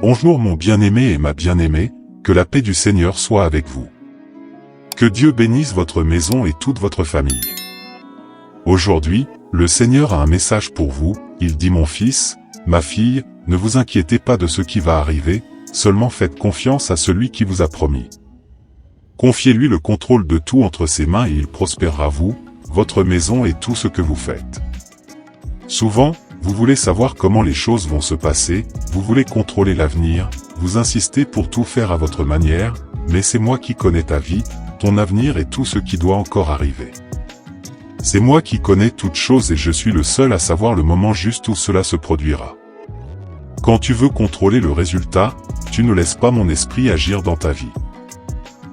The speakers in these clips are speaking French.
Bonjour mon bien-aimé et ma bien-aimée, que la paix du Seigneur soit avec vous. Que Dieu bénisse votre maison et toute votre famille. Aujourd'hui, le Seigneur a un message pour vous, il dit mon fils, ma fille, ne vous inquiétez pas de ce qui va arriver, seulement faites confiance à celui qui vous a promis. Confiez-lui le contrôle de tout entre ses mains et il prospérera vous, votre maison et tout ce que vous faites. Souvent, vous voulez savoir comment les choses vont se passer, vous voulez contrôler l'avenir, vous insistez pour tout faire à votre manière, mais c'est moi qui connais ta vie, ton avenir et tout ce qui doit encore arriver. C'est moi qui connais toutes choses et je suis le seul à savoir le moment juste où cela se produira. Quand tu veux contrôler le résultat, tu ne laisses pas mon esprit agir dans ta vie.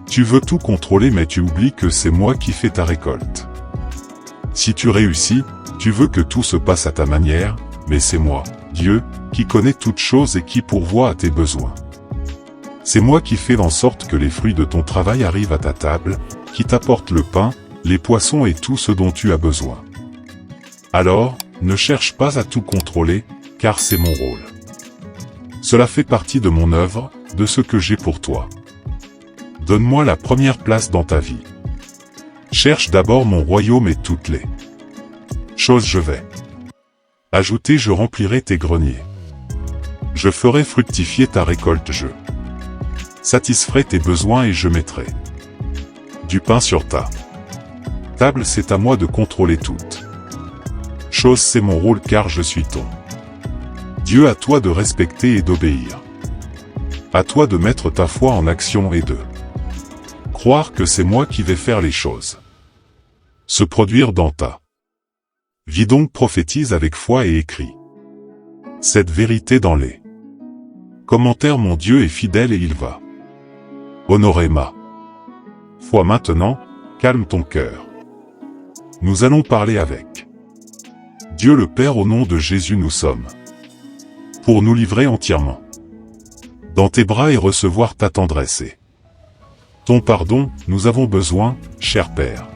Tu veux tout contrôler mais tu oublies que c'est moi qui fais ta récolte. Si tu réussis, tu veux que tout se passe à ta manière, mais c'est moi, Dieu, qui connais toutes choses et qui pourvoit à tes besoins. C'est moi qui fais en sorte que les fruits de ton travail arrivent à ta table, qui t'apporte le pain, les poissons et tout ce dont tu as besoin. Alors, ne cherche pas à tout contrôler, car c'est mon rôle. Cela fait partie de mon œuvre, de ce que j'ai pour toi. Donne-moi la première place dans ta vie. Cherche d'abord mon royaume et toutes les choses je vais ajouter, je remplirai tes greniers. Je ferai fructifier ta récolte, je satisferai tes besoins et je mettrai du pain sur ta table, c'est à moi de contrôler toutes choses, c'est mon rôle car je suis ton Dieu, à toi de respecter et d'obéir. À toi de mettre ta foi en action et de croire que c'est moi qui vais faire les choses se produire dans ta vie. Donc prophétise avec foi et écris cette vérité dans les commentaires. Mon Dieu est fidèle et il va honorer ma foi. Maintenant, calme ton cœur. Nous allons parler avec Dieu le Père. Au nom de Jésus nous sommes pour nous livrer entièrement dans tes bras et recevoir ta tendresse et ton pardon. Nous avons besoin, cher Père,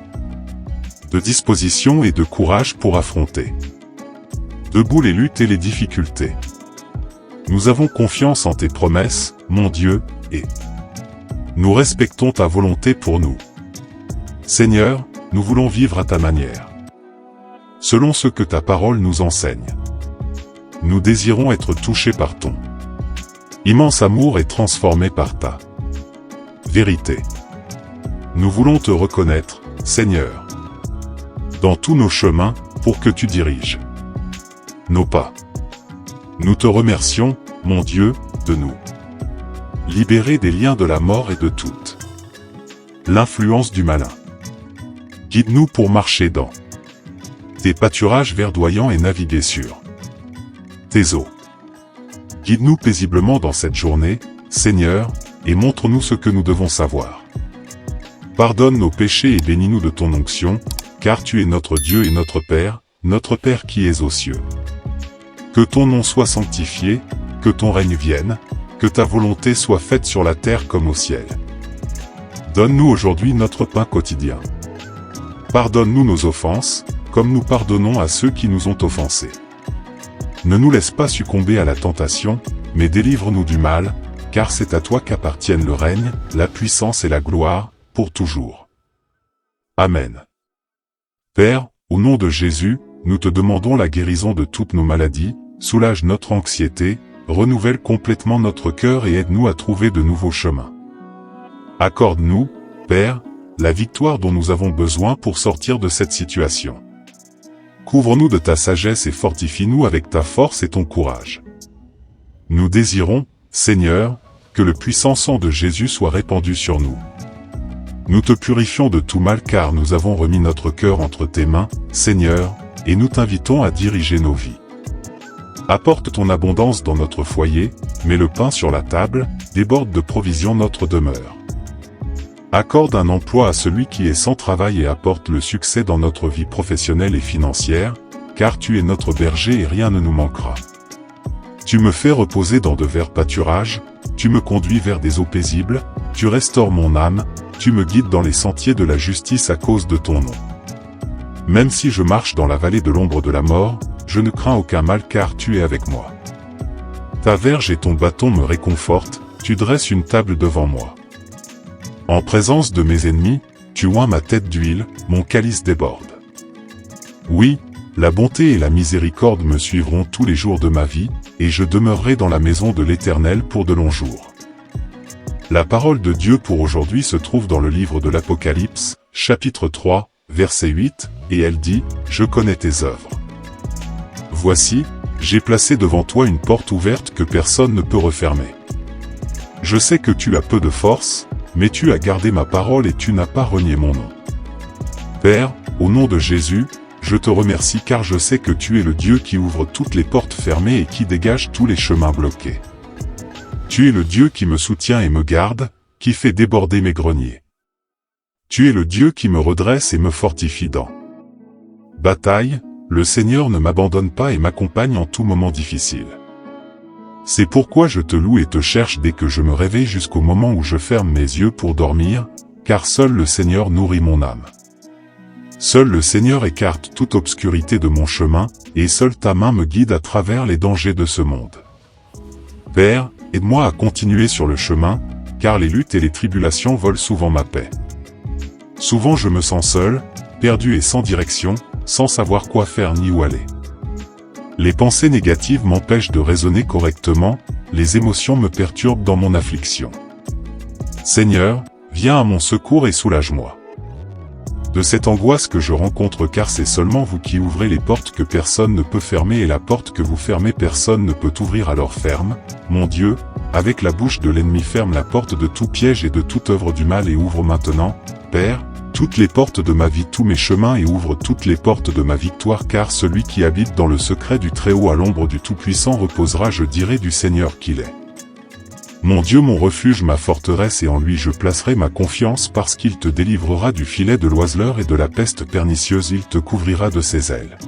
de disposition et de courage pour affronter debout les luttes et les difficultés. Nous avons confiance en tes promesses, mon Dieu, et nous respectons ta volonté pour nous. Seigneur, nous voulons vivre à ta manière, selon ce que ta parole nous enseigne. Nous désirons être touchés par ton immense amour et transformés par ta vérité. Nous voulons te reconnaître, Seigneur, dans tous nos chemins, pour que tu diriges nos pas. Nous te remercions, mon Dieu, de nous libérer des liens de la mort et de toute l'influence du malin. Guide-nous pour marcher dans tes pâturages verdoyants et naviguer sur tes eaux. Guide-nous paisiblement dans cette journée, Seigneur, et montre-nous ce que nous devons savoir. Pardonne nos péchés et bénis-nous de ton onction, car tu es notre Dieu et notre Père qui es aux cieux. Que ton nom soit sanctifié, que ton règne vienne, que ta volonté soit faite sur la terre comme au ciel. Donne-nous aujourd'hui notre pain quotidien. Pardonne-nous nos offenses, comme nous pardonnons à ceux qui nous ont offensés. Ne nous laisse pas succomber à la tentation, mais délivre-nous du mal, car c'est à toi qu'appartiennent le règne, la puissance et la gloire, pour toujours. Amen. Père, au nom de Jésus, nous te demandons la guérison de toutes nos maladies, soulage notre anxiété, renouvelle complètement notre cœur et aide-nous à trouver de nouveaux chemins. Accorde-nous, Père, la victoire dont nous avons besoin pour sortir de cette situation. Couvre-nous de ta sagesse et fortifie-nous avec ta force et ton courage. Nous désirons, Seigneur, que le puissant sang de Jésus soit répandu sur nous. Nous te purifions de tout mal car nous avons remis notre cœur entre tes mains, Seigneur, et nous t'invitons à diriger nos vies. Apporte ton abondance dans notre foyer, mets le pain sur la table, déborde de provisions notre demeure. Accorde un emploi à celui qui est sans travail et apporte le succès dans notre vie professionnelle et financière, car tu es notre berger et rien ne nous manquera. Tu me fais reposer dans de verts pâturages, tu me conduis vers des eaux paisibles, tu restaures mon âme, tu me guides dans les sentiers de la justice à cause de ton nom. Même si je marche dans la vallée de l'ombre de la mort, je ne crains aucun mal car tu es avec moi. Ta verge et ton bâton me réconfortent, tu dresses une table devant moi. En présence de mes ennemis, tu oins ma tête d'huile, mon calice déborde. Oui, la bonté et la miséricorde me suivront tous les jours de ma vie, et je demeurerai dans la maison de l'Éternel pour de longs jours. La parole de Dieu pour aujourd'hui se trouve dans le livre de l'Apocalypse, chapitre 3, verset 8, et elle dit, « Je connais tes œuvres. Voici, j'ai placé devant toi une porte ouverte que personne ne peut refermer. Je sais que tu as peu de force, mais tu as gardé ma parole et tu n'as pas renié mon nom. Père, au nom de Jésus, je te remercie car je sais que tu es le Dieu qui ouvre toutes les portes fermées et qui dégage tous les chemins bloqués. Tu es le Dieu qui me soutient et me garde, qui fait déborder mes greniers. Tu es le Dieu qui me redresse et me fortifie dans bataille, le Seigneur ne m'abandonne pas et m'accompagne en tout moment difficile. C'est pourquoi je te loue et te cherche dès que je me réveille jusqu'au moment où je ferme mes yeux pour dormir, car seul le Seigneur nourrit mon âme. Seul le Seigneur écarte toute obscurité de mon chemin, et seule ta main me guide à travers les dangers de ce monde. Père, aide-moi à continuer sur le chemin, car les luttes et les tribulations volent souvent ma paix. Souvent je me sens seul, perdu et sans direction, sans savoir quoi faire ni où aller. Les pensées négatives m'empêchent de raisonner correctement, les émotions me perturbent dans mon affliction. Seigneur, viens à mon secours et soulage-moi de cette angoisse que je rencontre car c'est seulement vous qui ouvrez les portes que personne ne peut fermer et la porte que vous fermez personne ne peut ouvrir alors ferme, mon Dieu, avec la bouche de l'ennemi ferme la porte de tout piège et de toute œuvre du mal et ouvre maintenant, Père, toutes les portes de ma vie tous mes chemins et ouvre toutes les portes de ma victoire car celui qui habite dans le secret du Très-Haut à l'ombre du Tout-Puissant reposera je dirai du Seigneur qu'il est. Mon Dieu mon refuge ma forteresse et en lui je placerai ma confiance parce qu'il te délivrera du filet de l'oiseleur et de la peste pernicieuse il te couvrira de ses ailes.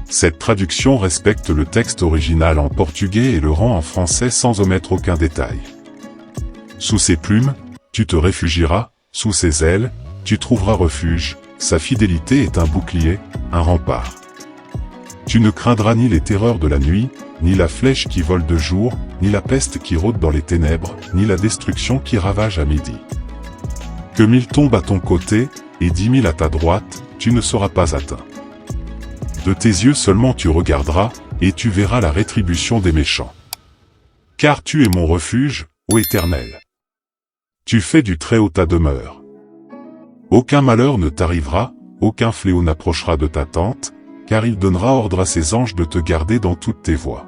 Cette traduction respecte le texte original en portugais et le rend en français sans omettre aucun détail. Sous ses plumes, tu te réfugieras, sous ses ailes, tu trouveras refuge, sa fidélité est un bouclier, un rempart. Tu ne craindras ni les terreurs de la nuit, ni la flèche qui vole de jour, ni la peste qui rôde dans les ténèbres, ni la destruction qui ravage à midi. Que 1000 tombent à ton côté, et 10 000 à ta droite, tu ne seras pas atteint. De tes yeux seulement tu regarderas, et tu verras la rétribution des méchants. Car tu es mon refuge, ô Éternel. Tu fais du Très-Haut ta demeure. Aucun malheur ne t'arrivera, aucun fléau n'approchera de ta tente, car il donnera ordre à ses anges de te garder dans toutes tes voies.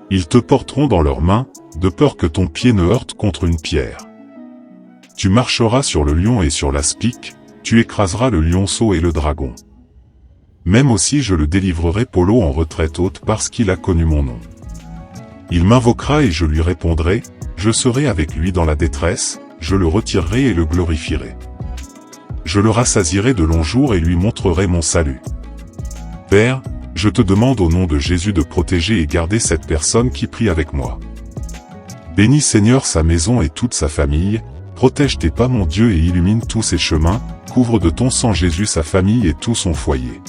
Ils te porteront dans leurs mains, de peur que ton pied ne heurte contre une pierre. Tu marcheras sur le lion et sur l'aspic, tu écraseras le lionceau et le dragon. Même aussi je le délivrerai Polo en retraite haute parce qu'il a connu mon nom. Il m'invoquera et je lui répondrai, je serai avec lui dans la détresse, je le retirerai et le glorifierai. Je le rassasierai de longs jours et lui montrerai mon salut. Père, je te demande au nom de Jésus de protéger et garder cette personne qui prie avec moi. Bénis Seigneur sa maison et toute sa famille, protège tes pas mon Dieu et illumine tous ses chemins, couvre de ton sang Jésus sa famille et tout son foyer.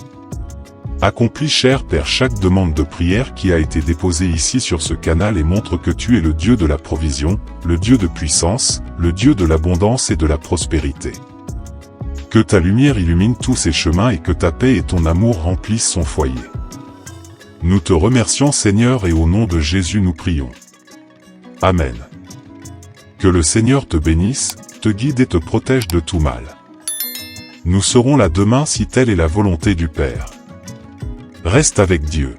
Accomplis cher Père chaque demande de prière qui a été déposée ici sur ce canal et montre que tu es le Dieu de la provision, le Dieu de puissance, le Dieu de l'abondance et de la prospérité. Que ta lumière illumine tous ses chemins et que ta paix et ton amour remplissent son foyer. Nous te remercions Seigneur et au nom de Jésus nous prions. Amen. Que le Seigneur te bénisse, te guide et te protège de tout mal. Nous serons là demain si telle est la volonté du Père. Reste avec Dieu.